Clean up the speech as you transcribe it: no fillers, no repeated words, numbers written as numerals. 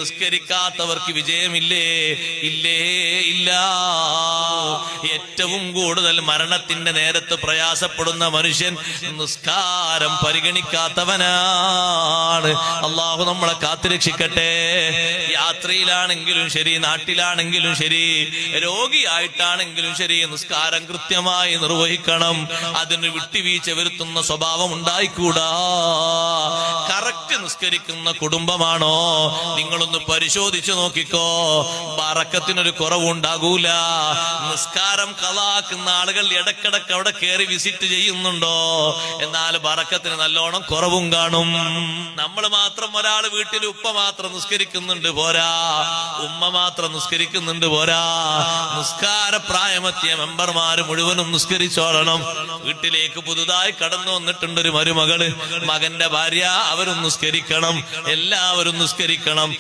നിസ്കരിക്കാത്തവർക്ക് വിജയമില്ലേ? ഇല്ലേ ഇല്ല. ഏറ്റവും കൂടുതൽ മരണത്തിന്റെ നേരത്ത് പ്രയാസപ്പെടുന്ന മനുഷ്യൻ നിസ്കാരം പരിഗണിക്കാത്തവനാണ്. അള്ളാഹു നമ്മളെ കാത്തുരക്ഷിക്കട്ടെ. യാത്രയിലാണെങ്കിലും ശരി, നാട്ടിലാണെങ്കിലും ശരി, രോഗിയായിട്ടാണെങ്കിലും ശരി, നിസ്കാരം കൃത്യമായി നിർവഹിക്കണം. അതിന് വിട്ടുവീഴ്ച വരുത്തുന്ന സ്വഭാവം ഉണ്ടായിക്കൂടാ. കറക്റ്റ് നിസ്കരിക്കുന്ന കുടുംബമാണോ? നിങ്ങളൊന്ന് പരിശോധിച്ചു നോക്കിക്കോ. ബറക്കത്തിനൊരു കുറവുണ്ടാകൂല. നിസ്കാരം കളാക്കുന്ന ആളുകൾ ഇടക്കിടക്ക് അവിടെ കയറി വിസിറ്റ് ചെയ്യുന്നുണ്ടോ? എന്നാൽ ബറക്കത്തിന് നല്ലോണം കുറവും കാണും. നമ്മൾ മാത്രം, ഒരാൾ വീട്ടിൽ ഉപ്പ മാത്രം നിസ്കരിക്കുന്നുണ്ട് പോരാ, ഉമ്മ മാത്രം നിസ്കരിക്കുന്നുണ്ട് പോരാ. നിസ്കാര പ്രായമെത്തിയ മെമ്പർമാര് മുഴുവനും നിസ്കരിച്ചോളണം. വീട്ടിലേക്ക് പുതുതായി കടന്നു വന്നിട്ടുണ്ട് ഒരു മരുമകള്, മകന്റെ ഭാര്യ, അവരും നിസ്കരിക്കണം. എല്ലാവരും നിസ്കരിക്കണം.